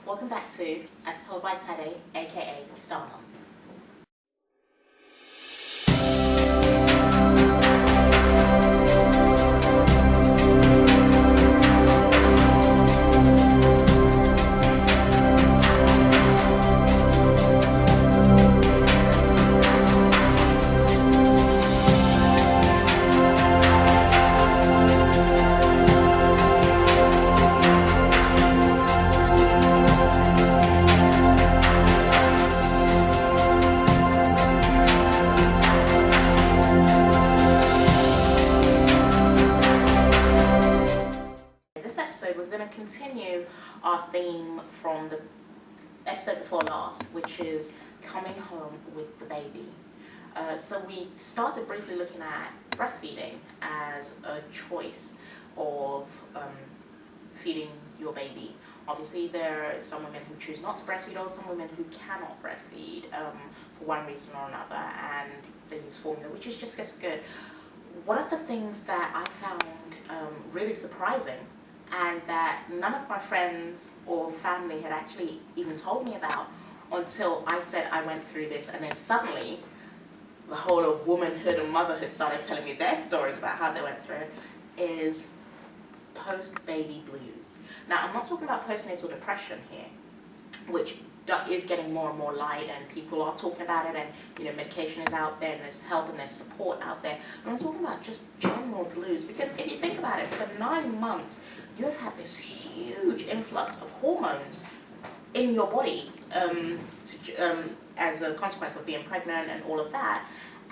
Welcome back to As Told by Tade, a.k.a. Stardom. We're going to continue our theme from the episode before last, which is coming home with the baby. So we started briefly looking at breastfeeding as a choice of feeding your baby. Obviously there are some women who choose not to breastfeed, or some women who cannot breastfeed for one reason or another, and they use formula, which is just as good. One of the things that I found really surprising, and that none of my friends or family had actually even told me about until I said I went through this, and then suddenly the whole of womanhood and motherhood started telling me their stories about how they went through it, is post-baby blues. Now, I'm not talking about postnatal depression here, which is getting more and more light, and people are talking about it, and medication is out there, and there's help and there's support out there. But I'm talking about just general blues, because if you think about it, for 9 months you have had this huge influx of hormones in your body as a consequence of being pregnant and all of that.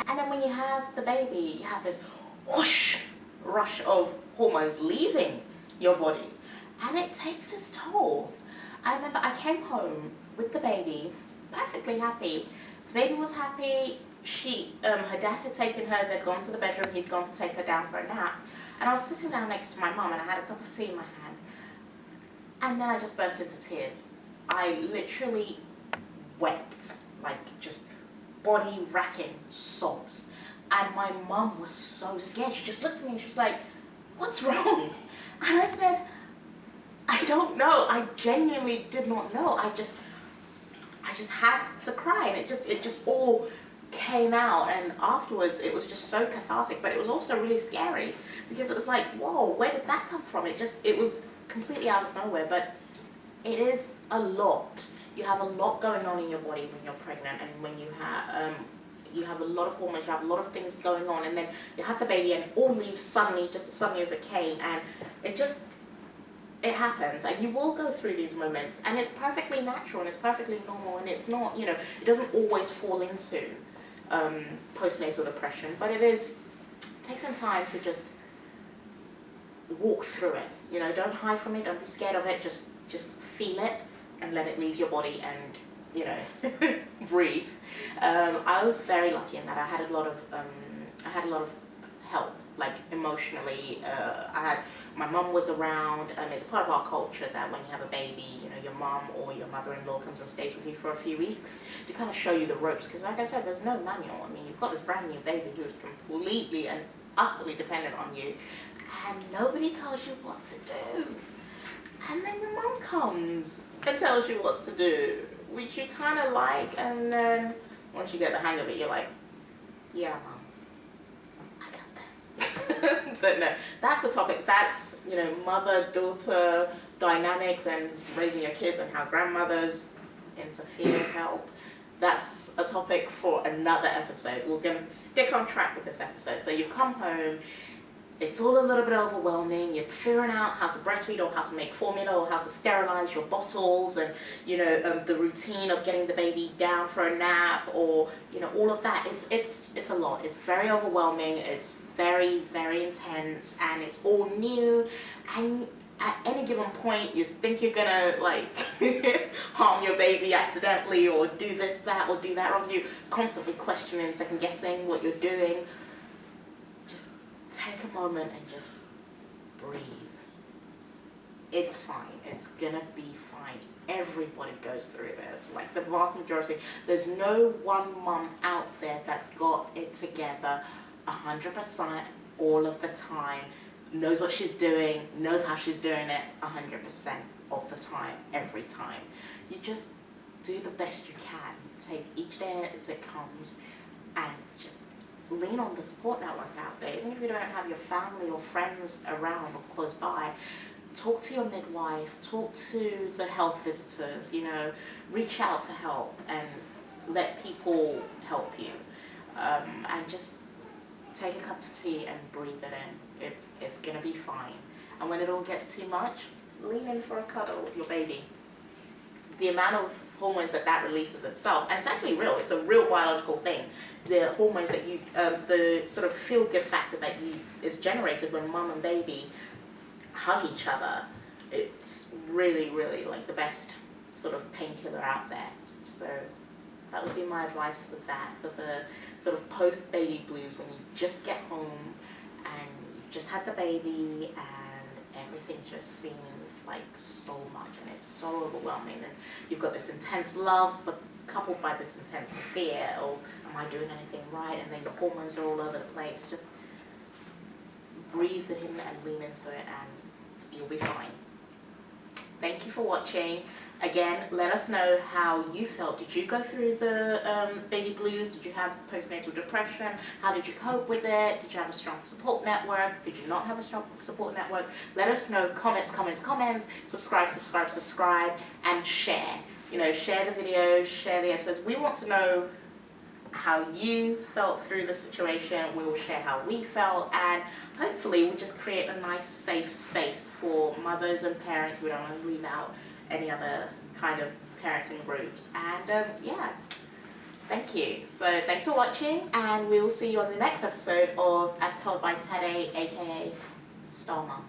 And then when you have the baby, you have this whoosh rush of hormones leaving your body, and it takes its toll. I remember I came home with the baby, perfectly happy. The baby was happy. Her dad had taken her, they'd gone to the bedroom, he'd gone to take her down for a nap. And I was sitting down next to my mum, and I had a cup of tea in my hand. And then I just burst into tears. I literally wept, like just body-racking sobs. And my mum was so scared. She just looked at me and she was like, "What's wrong?" And I said, "I don't know. I genuinely did not know. I just had to cry, and it just all came out." And afterwards it was just so cathartic, but it was also really scary, because it was like, whoa, where did that come from? It was completely out of nowhere. But it is a lot. You have a lot going on in your body when you're pregnant, and when you have a lot of hormones, you have a lot of things going on, and then you have the baby, and it all leaves suddenly, just as suddenly as it came, and it happens, and you will go through these moments, and it's perfectly natural, and it's perfectly normal, and it's not, it doesn't always fall into postnatal depression, but it takes some time to just walk through it. Don't hide from it, don't be scared of it, just feel it and let it leave your body, and breathe. I was very lucky in that I had a lot of help, like emotionally. My mum was around. It's part of our culture that when you have a baby, your mum or your mother-in-law comes and stays with you for a few weeks to kind of show you the ropes, because like I said, there's no manual. I mean, you've got this brand new baby who is completely and utterly dependent on you, and nobody tells you what to do. And then your mum comes and tells you what to do, which you kind of like, and then once you get the hang of it, you're like, "Yeah, mum, I got this." But no, that's a topic. That's mother-daughter dynamics and raising your kids, and how grandmothers interfere, help. That's a topic for another episode. We're going to stick on track with this episode. So you've come home. It's all a little bit overwhelming. You're figuring out how to breastfeed, or how to make formula, or how to sterilize your bottles, and the routine of getting the baby down for a nap, or all of that. It's a lot. It's very overwhelming. It's very, very intense, and it's all new. And at any given point, you think you're gonna harm your baby accidentally, or do this, that, or do that wrong. You constantly questioning, second guessing what you're doing. Just take a moment and just breathe. It's fine. It's gonna be fine. Everybody goes through this. Like the vast majority. There's no one mum out there that's got it together 100% all of the time, knows what she's doing, knows how she's doing it 100%. of the time, every time. You just do the best you can. Take each day as it comes and just lean on the support network out there. Even if you don't have your family or friends around or close by, talk to your midwife, talk to the health visitors, you know, reach out for help and let people help you. And just take a cup of tea and breathe it in. It's gonna be fine. And when it all gets too much, lean in for a cuddle with your baby. The amount of hormones that releases itself, and it's actually real, it's a real biological thing. The hormones that you, the sort of feel-good factor that is generated when mum and baby hug each other, it's really, really like the best sort of painkiller out there. So that would be my advice for that, for the sort of post-baby blues, when you just get home and you just had the baby and everything just seems like so much and it's so overwhelming, and you've got this intense love but coupled by this intense fear of, am I doing anything right? And then your hormones are all over the place. Just breathe in and lean into it and you'll be fine. Thank you for watching. Again, let us know how you felt. Did you go through the baby blues? Did you have postnatal depression? How did you cope with it? Did you have a strong support network? Did you not have a strong support network? Let us know. Comments, comments, comments. Subscribe, subscribe, subscribe, and share. You know, share the videos, share the episodes. We want to know how you felt through the situation. We will share how we felt, and hopefully we'll just create a nice safe space for mothers and parents. We don't want to leave out any other kind of parenting groups. And yeah, thank you. So thanks for watching, and we will see you on the next episode of As Told by Tade, a.k.a. Star Mom.